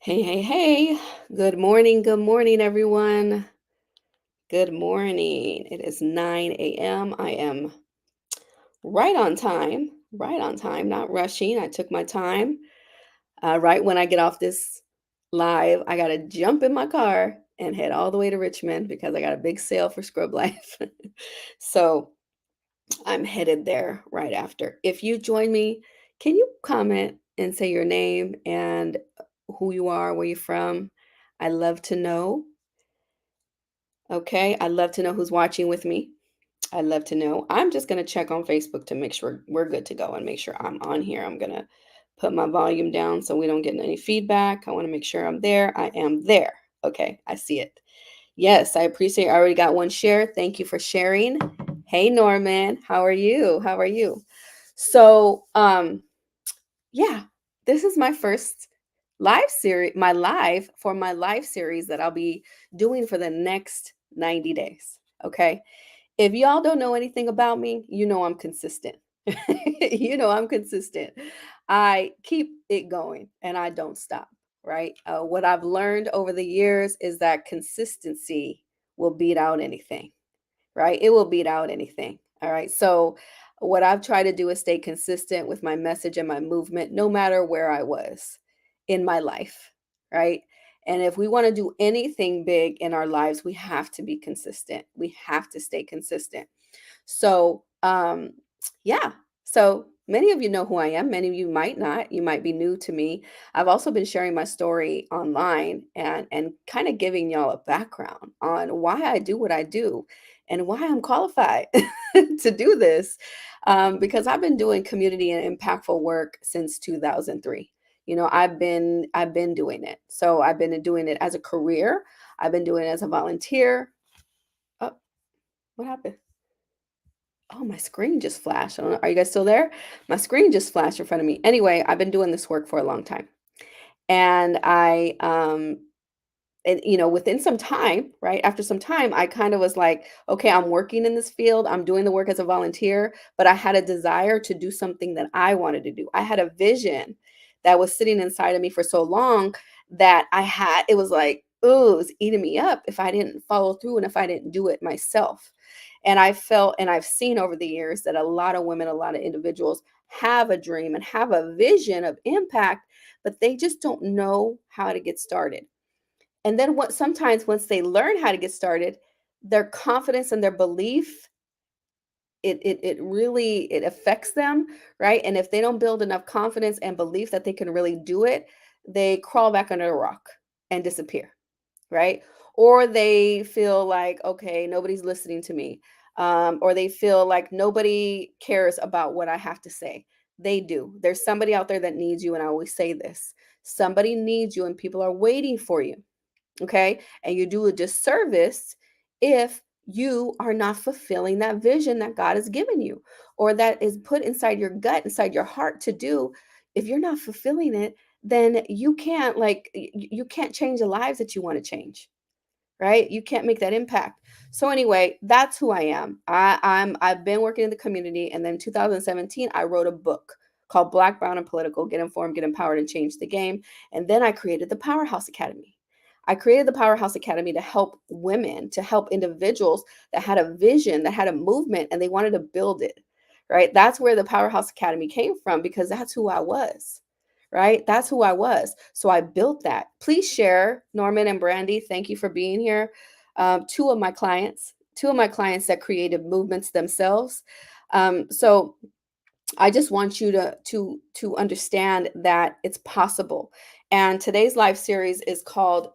Hey, hey, hey. Good morning, everyone. Good morning. It is 9 a.m. I am right on time, not rushing. I took my time. Right when I get off this live, I got to jump in my car and head all the way to Richmond because I got a big sale for Scrub Life. So I'm headed there right after. If you join me, can you comment and say your name and who you are, where you're from? I love to know. Okay, I'd love to know who's watching with me. I'd love to know. I'm just going to check on Facebook to make sure we're good to go and make sure I'm on here. I'm going to put my volume down so we don't get any feedback. I want to make sure I'm there. I am there. Okay, I see it. Yes, I appreciate I already got one share. Thank you for sharing. Hey Norman, how are you? How are you? So, yeah, this is my first live series, my live series that I'll be doing for the next 90 days. Okay. If y'all don't know anything about me, you know I'm consistent. You know I'm consistent. I keep it going and I don't stop, right? What I've learned over the years is that consistency will beat out anything, right? It will beat out anything. All right. So, what I've tried to do is stay consistent with my message and my movement, no matter where I was in my life, right? And if we want to do anything big in our lives, we have to be consistent. We have to stay consistent. So, yeah. So many of you know who I am. Many of you might not. You might be new to me. I've also been sharing my story online and kind of giving y'all a background on why I do what I do and why I'm qualified to do this. Because I've been doing community and impactful work since 2003. I've been doing it. So I've been doing it as a career. I've been doing it as a volunteer. Oh, what happened? Oh, my screen just flashed. I don't know. Are you guys still there? My screen just flashed in front of me. Anyway, I've been doing this work for a long time. And within some time, right? After some time, I kind of was like, okay, I'm working in this field. I'm doing the work as a volunteer, but I had a desire to do something that I wanted to do. I had a vision that was sitting inside of me for so long that it was like, ooh, it was eating me up if I didn't follow through and if I didn't do it myself. And I felt, and I've seen over the years that a lot of women, a lot of individuals have a dream and have a vision of impact, but they just don't know how to get started. And then what sometimes once they learn how to get started, their confidence and their belief, it really it affects them, right? And if they don't build enough confidence and belief that they can really do it, they crawl back under a rock and disappear, right? Or they feel like, okay, nobody's listening to me. Or they feel like nobody cares about what I have to say. They do. There's somebody out there that needs you. And I always say this: somebody needs you, and people are waiting for you. Okay. And you do a disservice if you are not fulfilling that vision that God has given you or that is put inside your gut, inside your heart to do. If you're not fulfilling it, then you can't you can't change the lives that you want to change, right? You can't make that impact. So anyway, that's who I am. I've been working in the community, and then 2017 I wrote a book called Black, Brown, and Political: Get Informed, Get Empowered, and Change the Game. And then I created the Powerhouse Academy. I created the Powerhouse Academy to help women, to help individuals that had a vision, that had a movement, and they wanted to build it. Right? That's where the Powerhouse Academy came from because that's who I was, right? That's who I was. So I built that. Please share, Norman and Brandy. Thank you for being here. Two of my clients that created movements themselves. So I just want you to understand that it's possible. And today's live series is called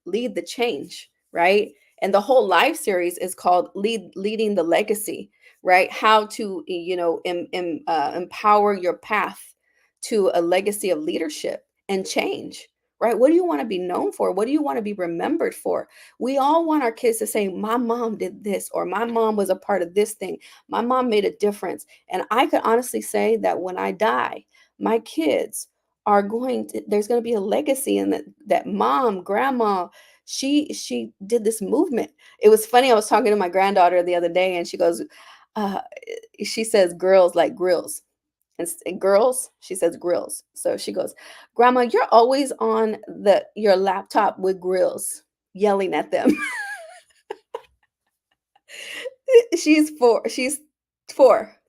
Lead the Change, right? And the whole live series is called Leading the Legacy, right? How to empower your path to a legacy of leadership and change, right? What do you want to be known for? What do you want to be remembered for? We all want our kids to say, "My mom did this," or "My mom was a part of this thing. My mom made a difference." And I could honestly say that when I die, my kids there's going to be a legacy in that mom, grandma, she did this movement. It was funny. I was talking to my granddaughter the other day and she goes, uh, she says, "Girls like grills." and girls, she says grills. So she goes, "Grandma, you're always on your laptop with grills, yelling at them." She's 4,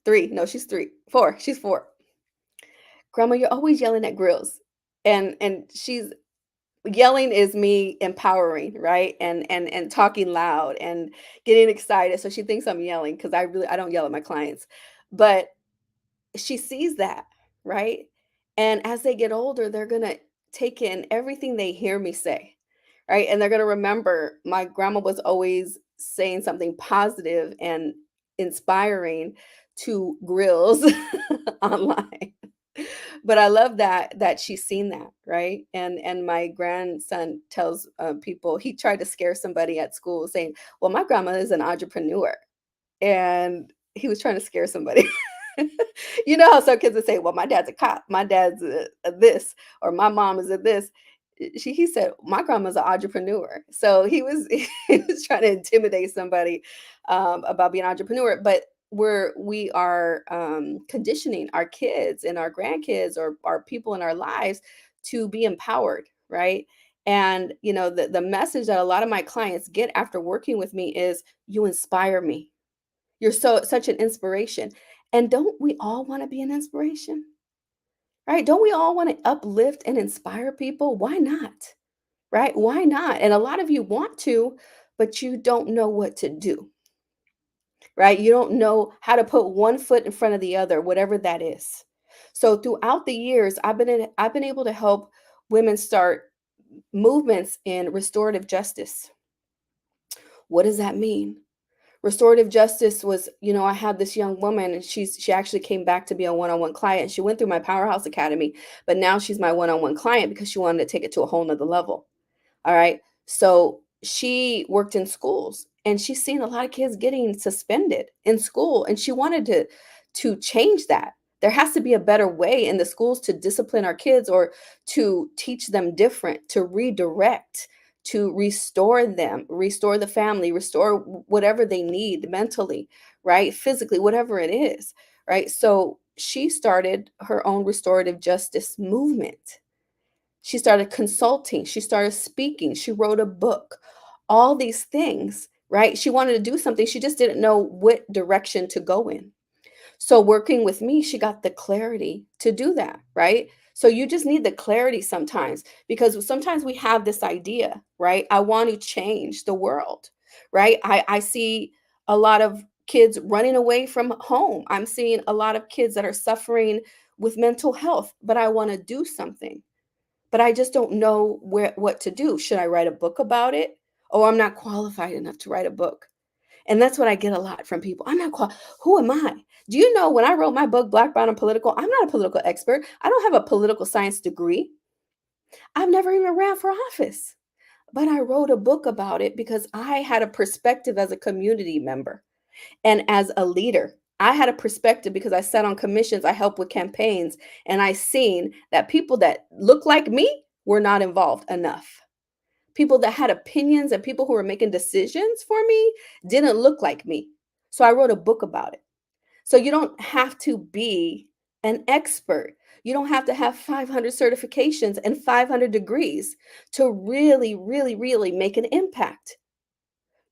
3. No, she's 3. 4. She's 4. "Grandma, you're always yelling at grills." And she's yelling is me empowering, right? And talking loud and getting excited. So she thinks I'm yelling because I don't yell at my clients. But she sees that, right? And as they get older, they're gonna take in everything they hear me say, right? And they're gonna remember my grandma was always saying something positive and inspiring to grills online. But I love that she's seen that, right? And my grandson tells people he tried to scare somebody at school saying, "Well, my grandma is an entrepreneur," and he was trying to scare somebody. You know how some kids would say, "Well, my dad's a cop, my dad's a this, or my mom is a this." He said, "My grandma's an entrepreneur." So he was he was trying to intimidate somebody about being an entrepreneur. But we are conditioning our kids and our grandkids or our people in our lives to be empowered, right? And the message that a lot of my clients get after working with me is, "You inspire me. You're such an inspiration." And don't we all want to be an inspiration? Right? Don't we all want to uplift and inspire people? Why not? Right? Why not? And a lot of you want to, but you don't know what to do. Right? You don't know how to put one foot in front of the other, whatever that is. So throughout the years, I've been able to help women start movements in restorative justice. What does that mean? Restorative justice was, I had this young woman and she actually came back to be a one-on-one client. She went through my Powerhouse Academy, but now she's my one-on-one client because she wanted to take it to a whole nother level. All right. So she worked in schools and she's seen a lot of kids getting suspended in school, and she wanted to change that. There has to be a better way in the schools to discipline our kids or to teach them different, to redirect, to restore them, restore the family, restore whatever they need mentally, right? Physically, whatever it is, right? So she started her own restorative justice movement. She started consulting, she started speaking, she wrote a book, all these things, right? She wanted to do something, she just didn't know what direction to go in. So working with me, she got the clarity to do that, right? So you just need the clarity sometimes, because sometimes we have this idea, right? I want to change the world, right? I see a lot of kids running away from home. I'm seeing a lot of kids that are suffering with mental health, but I want to do something, but I just don't know what to do. Should I write a book about it? Oh, I'm not qualified enough to write a book. And that's what I get a lot from people. I'm not qual Who am I? Do you know when I wrote my book, Black, Brown, and Political, I'm not a political expert. I don't have a political science degree. I've never even ran for office. But I wrote a book about it because I had a perspective as a community member and as a leader. I had a perspective because I sat on commissions, I helped with campaigns, and I seen that people that look like me were not involved enough. People that had opinions and people who were making decisions for me didn't look like me. So I wrote a book about it. So you don't have to be an expert. You don't have to have 500 certifications and 500 degrees to really, really, really make an impact.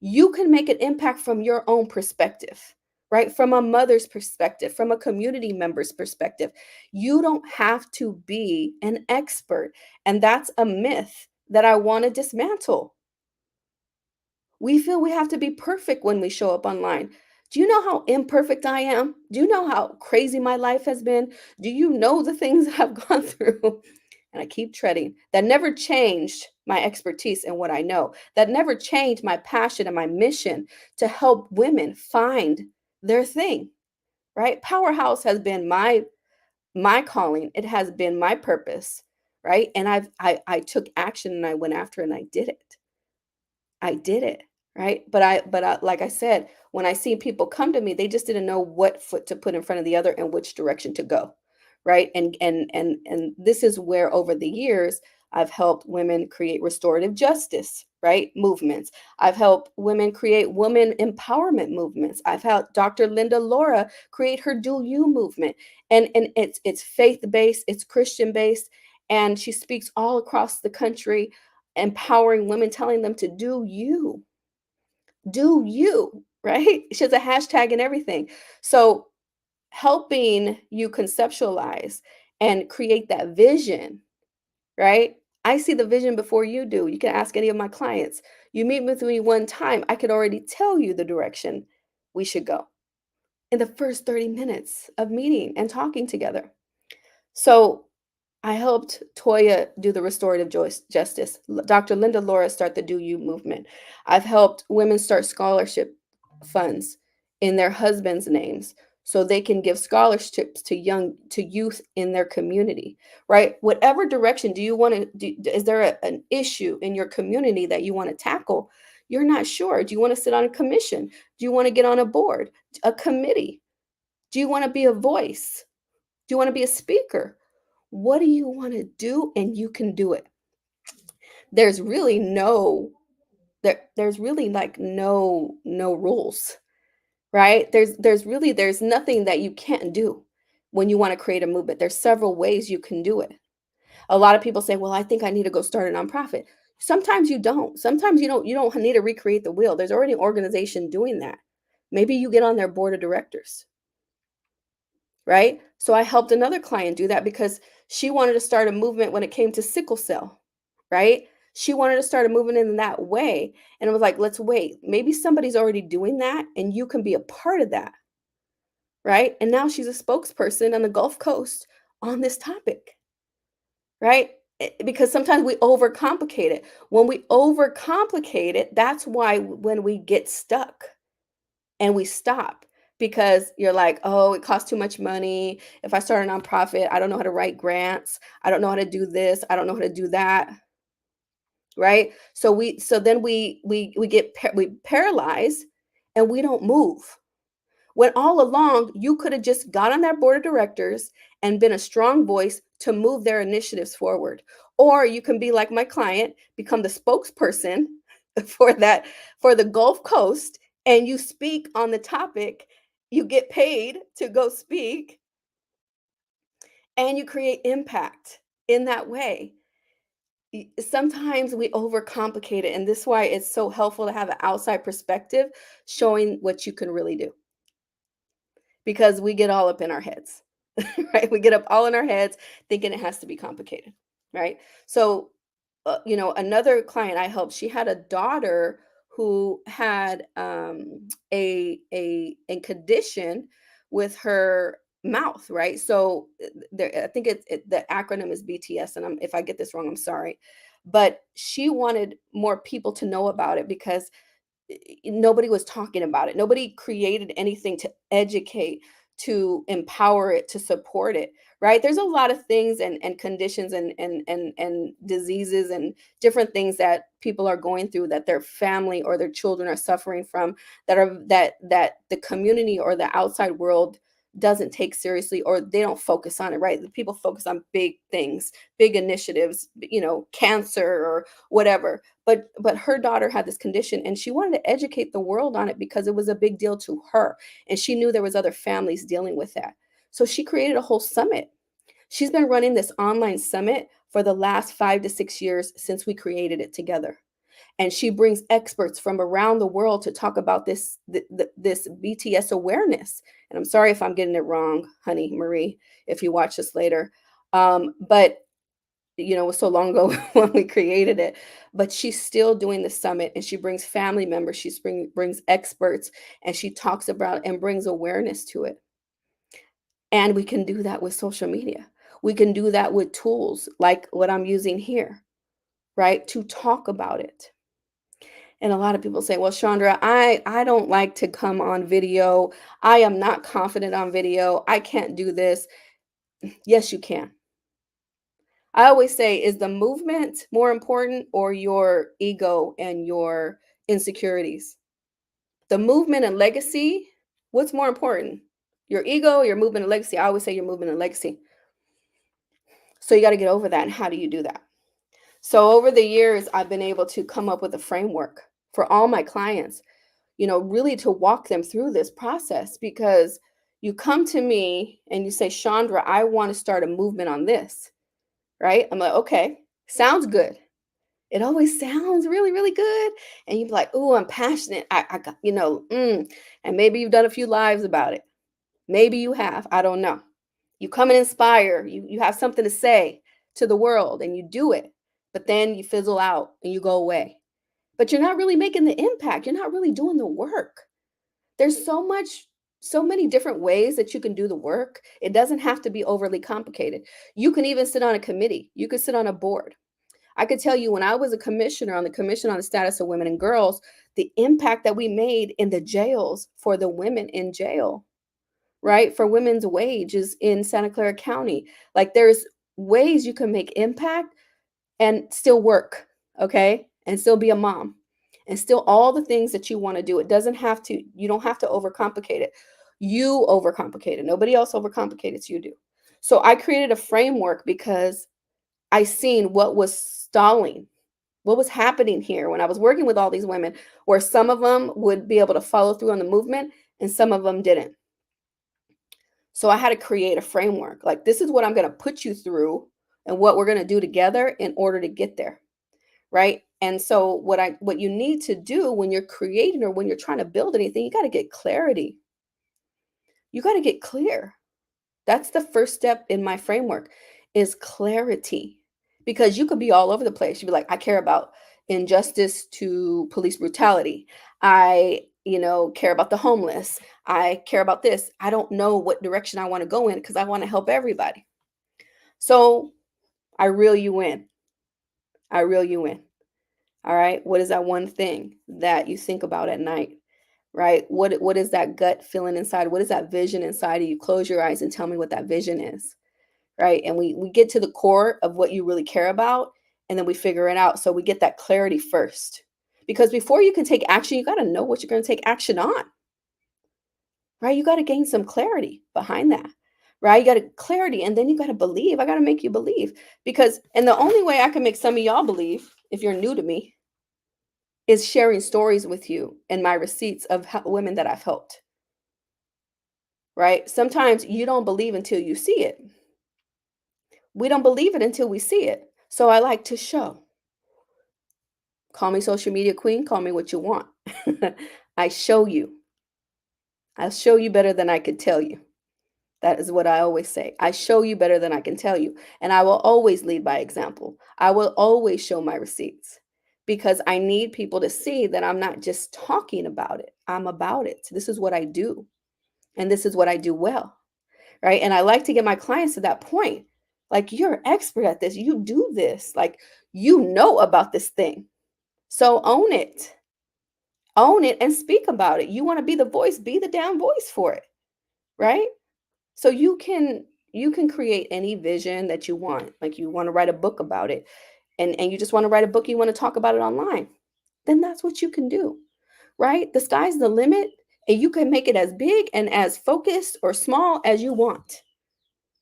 You can make an impact from your own perspective, right? From a mother's perspective, from a community member's perspective. You don't have to be an expert. And that's a myth that I want to dismantle. We feel we have to be perfect when we show up online. Do you know how imperfect I am? Do you know how crazy my life has been? Do you know the things that I've gone through? And I keep treading. That never changed my expertise and what I know. That never changed my passion and my mission to help women find their thing, right? Powerhouse has been my calling. It has been my purpose, right? And I took action and I went after it and I did it. I did it, right? But like I said, when I see people come to me, they just didn't know what foot to put in front of the other and which direction to go, right? And this is where over the years, I've helped women create restorative justice, right? Movements. I've helped women create women empowerment movements. I've helped Dr. Linda Laura create her Do You movement. And it's faith-based, it's Christian-based, and she speaks all across the country, empowering women, telling them to do you, right? She has a hashtag and everything. So helping you conceptualize and create that vision, right? I see the vision before you do. You can ask any of my clients. You meet with me one time, I could already tell you the direction we should go in the first 30 minutes of meeting and talking together. So I helped Toya do the restorative justice. Dr. Linda Laura start the Do You movement. I've helped women start scholarship funds in their husbands' names so they can give scholarships to youth in their community, right? Whatever direction do you want to do, is there an issue in your community that you want to tackle? You're not sure. Do you want to sit on a commission? Do you want to get on a board, a committee? Do you want to be a voice? Do you want to be a speaker? What do you want to do? And you can do it. There's really no there's really like no rules, right? There's nothing that you can't do when you want to create a movement. There's several ways you can do it. A lot of people say, "Well, I think I need to go start a nonprofit." Sometimes you don't. Sometimes you don't need to recreate the wheel. There's already an organization doing that. Maybe you get on their board of directors, right? So I helped another client do that because she wanted to start a movement when it came to sickle cell, right? She wanted to start a movement in that way. And it was like, let's wait. Maybe somebody's already doing that and you can be a part of that, right? And now she's a spokesperson on the Gulf Coast on this topic, right? Because sometimes we overcomplicate it. When we overcomplicate it, that's why when we get stuck and we stop because you're like, oh, it costs too much money. If I start a nonprofit, I don't know how to write grants. I don't know how to do this. I don't know how to do that. Right. So then we get we paralyze and we don't move. When all along you could have just got on that board of directors and been a strong voice to move their initiatives forward. Or you can be like my client, become the spokesperson for that for the Gulf Coast and you speak on the topic, you get paid to go speak and you create impact in that way. Sometimes we overcomplicate it and this is why it's so helpful to have an outside perspective showing what you can really do because we get all up in our heads. Right? We get up all in our heads thinking it has to be complicated, right? So, another client I helped, she had a daughter who had a condition with her mouth, right? So there, I think the acronym is BTS, and if I get this wrong, I'm sorry, but she wanted more people to know about it because nobody was talking about it. Nobody created anything to educate, to empower it, to support it, right? There's a lot of things and conditions and diseases and different things that people are going through that their family or their children are suffering from that the community or the outside world doesn't take seriously or they don't focus on it, right? The people focus on big things, big initiatives, cancer or whatever, but her daughter had this condition and she wanted to educate the world on it because it was a big deal to her and she knew there was other families dealing with that. So she created a whole summit. She's been running this online summit for the last 5 to 6 years since we created it together. And she brings experts from around the world to talk about this BTS awareness. And I'm sorry if I'm getting it wrong, honey Marie, if you watch this later. But it was so long ago when we created it, but she's still doing the summit and she brings family members, brings experts and she talks about and brings awareness to it. And we can do that with social media. We can do that with tools like what I'm using here, right? To talk about it. And a lot of people say, well, Chandra, I don't like to come on video. I am not confident on video. I can't do this. Yes, you can. I always say, is the movement more important or your ego and your insecurities? The movement and legacy, what's more important? Your ego, your movement and legacy? I always say your movement and legacy. So you got to get over that. And how do you do that? So over the years, I've been able to come up with a framework for all my clients, really to walk them through this process because you come to me and you say, Chandra, I want to start a movement on this, right? I'm like, okay, sounds good. It always sounds really, really good. And you'd be like, oh, I'm passionate. I got, and maybe you've done a few lives about it. Maybe you have. I don't know. You come and inspire. You have something to say to the world and you do it. But then you fizzle out and you go away. But you're not really making the impact. You're not really doing the work. There's so many different ways that you can do the work. It doesn't have to be overly complicated. You can even sit on a committee. You could sit on a board. I could tell you when I was a commissioner on the Commission on the Status of Women and Girls, the impact that we made in the jails for the women in jail, right? For women's wages in Santa Clara County. Like there's ways you can make impact and still work, okay? And still be a mom and still all the things that you want to do. You don't have to overcomplicate it. You overcomplicate it. Nobody else overcomplicates it, you do. So I created a framework because I seen what was stalling, what was happening here when I was working with all these women, where some of them would be able to follow through on the movement and some of them didn't. So I had to create a framework. Like, this is what I'm going to put you through and what we're going to do together in order to get there. Right. And so what you need to do when you're creating or when you're trying to build anything, you got to get clarity. You got to get clear. That's the first step in my framework is clarity. Because you could be all over the place. You'd be like, I care about injustice to police brutality. I, care about the homeless. I care about this. I don't know what direction I want to go in because I want to help everybody. So I reel you in. I reel you in. All right. What is that one thing that you think about at night? Right? What is that gut feeling inside? What is that vision inside of you? Close your eyes and tell me what that vision is. Right? And we get to the core of what you really care about and then we figure it out. So we get that clarity first. Because before you can take action, you got to know what you're going to take action on. Right? You got to gain some clarity behind that. Right? You got to clarity and then you got to believe. I got to make you believe and the only way I can make some of y'all believe if you're new to me is sharing stories with you and my receipts of women that I've helped. Right? Sometimes you don't believe until you see it. We don't believe it until we see it. So I like to show. Call me social media queen, call me what you want. I show you. I'll show you better than I could tell you. That is what I always say. I show you better than I can tell you. And I will always lead by example. I will always show my receipts because I need people to see that I'm not just talking about it. I'm about it. This is what I do. And this is what I do well. Right. And I like to get my clients to that point. Like, you're an expert at this. You do this. Like, you know about this thing. So own it. Own it and speak about it. You want to be the voice, be the damn voice for it. Right? So you can create any vision that you want. Like, you want to write a book about it and you just want to write a book, you want to talk about it online. Then that's what you can do. Right? The sky's the limit and you can make it as big and as focused or small as you want.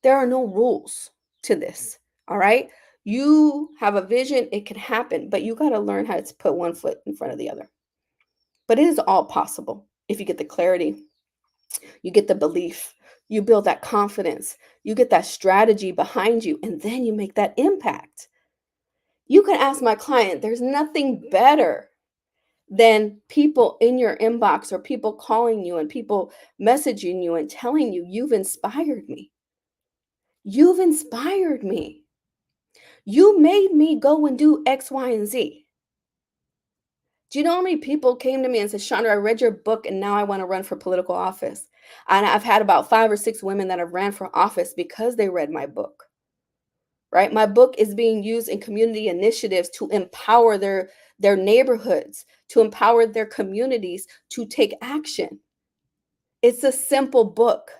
There are no rules to this. All right? You have a vision, it can happen, but you got to learn how to put one foot in front of the other. But it is all possible if you get the clarity, you get the belief, you build that confidence, you get that strategy behind you, and then you make that impact. You can ask my client, there's nothing better than people in your inbox or people calling you and people messaging you and telling you, you've inspired me. You've inspired me. You made me go and do X, Y, and Z. Do you know how many people came to me and said, Chandra, I read your book and now I want to run for political office? And I've had about 5 or 6 women that have ran for office because they read my book. Right? My book is being used in community initiatives to empower their neighborhoods, to empower their communities to take action. It's a simple book.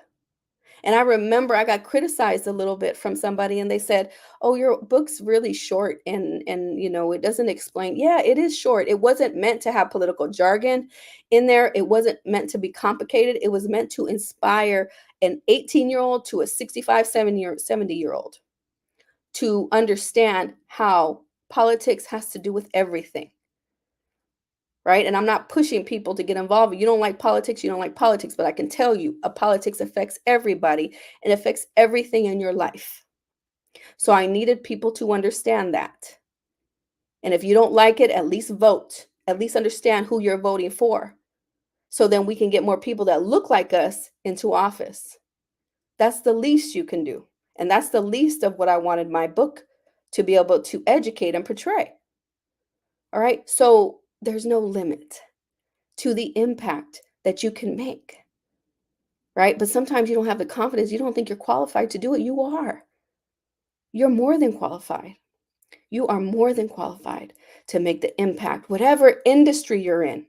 And I remember I got criticized a little bit from somebody and they said, "Oh, your book's really short and it doesn't explain." Yeah, it is short. It wasn't meant to have political jargon in there. It wasn't meant to be complicated. It was meant to inspire an 18-year-old to a 65, 70-year-old to understand how Politics has to do with everything, right? And I'm not pushing people to get involved. You don't like politics, you don't like politics, but I can tell you, a politics affects everybody and affects everything in your life. So I needed people to understand that. And if you don't like it, at least vote. At least understand who you're voting for. So then we can get more people that look like us into office. That's the least you can do. And that's the least of what I wanted my book to be able to educate and portray. All right. So there's no limit to the impact that you can make. Right. But sometimes you don't have the confidence. You don't think you're qualified to do it. You are. You're more than qualified. You are more than qualified to make the impact, whatever industry you're in.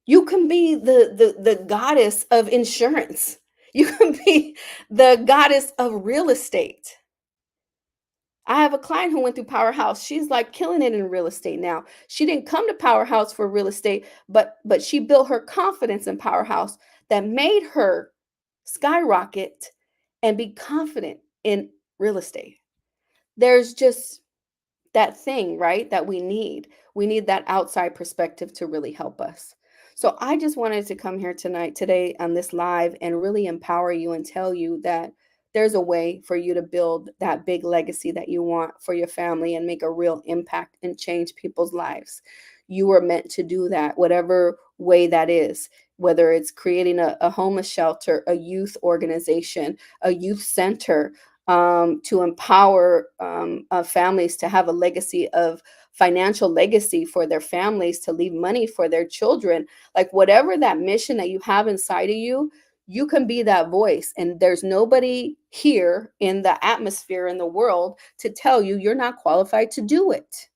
You can be the goddess of insurance. You can be the goddess of real estate. I have a client who went through Powerhouse. She's like killing it in real estate now. She didn't come to Powerhouse for real estate, but she built her confidence in Powerhouse that made her skyrocket and be confident in real estate. There's just that thing, right? That we need. We need that outside perspective to really help us. So I just wanted to come here today on this live and really empower you and tell you that there's a way for you to build that big legacy that you want for your family and make a real impact and change people's lives. You were meant to do that, whatever way that is, whether it's creating a homeless shelter, a youth organization, a youth center, to empower families to have a legacy of financial legacy for their families, to leave money for their children, like whatever that mission that you have inside of you, you can be that voice. And there's nobody here in the atmosphere in the world to tell you you're not qualified to do it.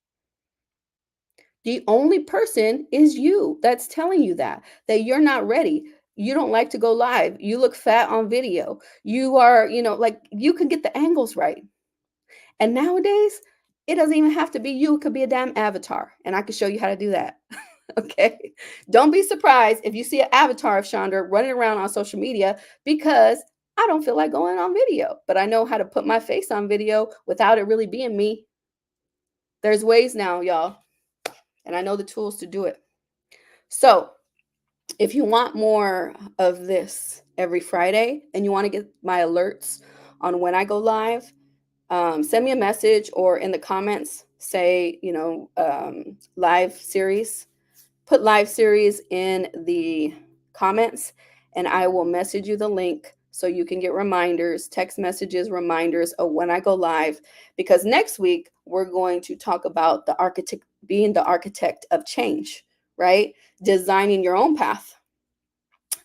The only person is you that's telling you that you're not ready. You don't like to go live. You look fat on video. You are, like you can get the angles right. And nowadays, it doesn't even have to be you. It could be a damn avatar. And I can show you how to do that. Okay. Don't be surprised if you see an avatar of Chandra running around on social media because I don't feel like going on video, but I know how to put my face on video without it really being me. There's ways now, y'all. And I know the tools to do it. So if you want more of this every Friday and you want to get my alerts on when I go live, send me a message or in the comments, say, live series. Put live series in the comments and I will message you the link so you can get reminders, text messages, reminders of when I go live. Because next week, we're going to talk about being the architect of change, right? Designing your own path.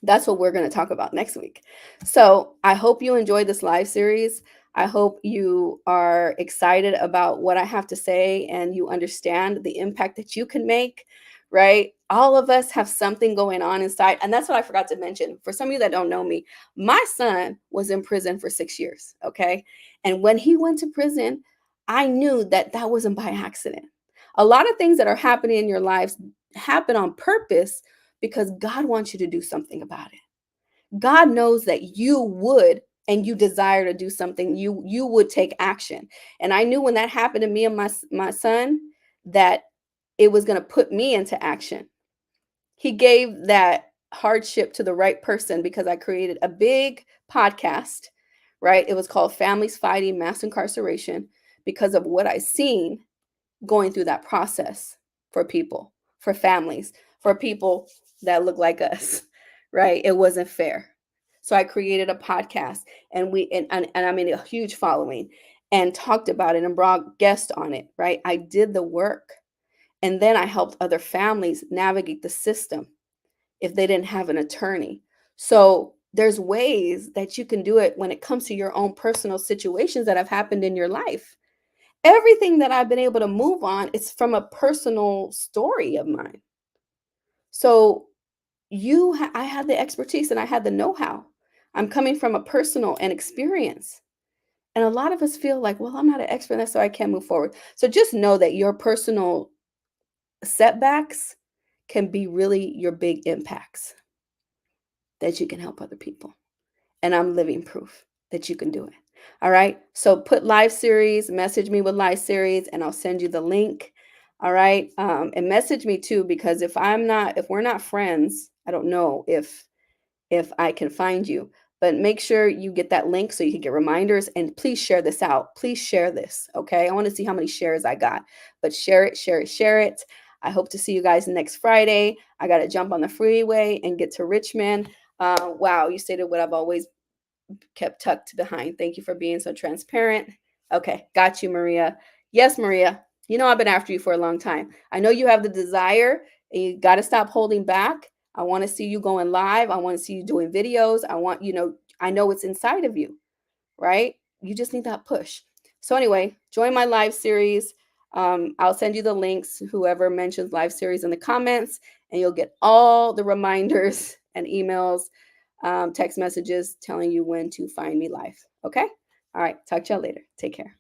That's what we're going to talk about next week. So I hope you enjoyed this live series. I hope you are excited about what I have to say and you understand the impact that you can make, right? All of us have something going on inside. And that's what I forgot to mention. For some of you that don't know me, my son was in prison for 6 years, okay? And when he went to prison, I knew that that wasn't by accident. A lot of things that are happening in your lives happen on purpose because God wants you to do something about it. God knows that you would and you desire to do something, you would take action. And I knew when that happened to me and my son that it was going to put me into action. He gave that hardship to the right person because I created a big podcast, right? It was called Families Fighting Mass Incarceration because of what I seen going through that process for people, for families, for people that look like us, right? It wasn't fair. So I created a podcast and I made a huge following and talked about it and brought guests on it, right? I did the work. And then I helped other families navigate the system if they didn't have an attorney. So there's ways that you can do it when it comes to your own personal situations that have happened in your life. Everything that I've been able to move on is from a personal story of mine. So I had the expertise and I had the know-how. I'm coming from a personal and experience. And a lot of us feel like, well, I'm not an expert, so I can't move forward. So just know that your personal setbacks can be really your big impacts that you can help other people. And I'm living proof that you can do it. All right. So put live series, message me with live series, and I'll send you the link. All right. And message me too, because if we're not friends, I don't know if I can find you. But make sure you get that link so you can get reminders, and please share this out. Please share this. Okay. I want to see how many shares I got. But share it, share it, share it. I hope to see you guys next Friday. I got to jump on the freeway and get to Richmond. Wow, you stated what I've always kept tucked behind. Thank you for being so transparent. Okay, got you, Maria. Yes, Maria. You know I've been after you for a long time. I know you have the desire, and you got to stop holding back. I want to see you going live. I want to see you doing videos. I know it's inside of you, right? You just need that push. So anyway, join my live series. I'll send you the links, whoever mentions live series in the comments, and you'll get all the reminders and emails, text messages telling you when to find me live. Okay. All right. Talk to y'all later. Take care.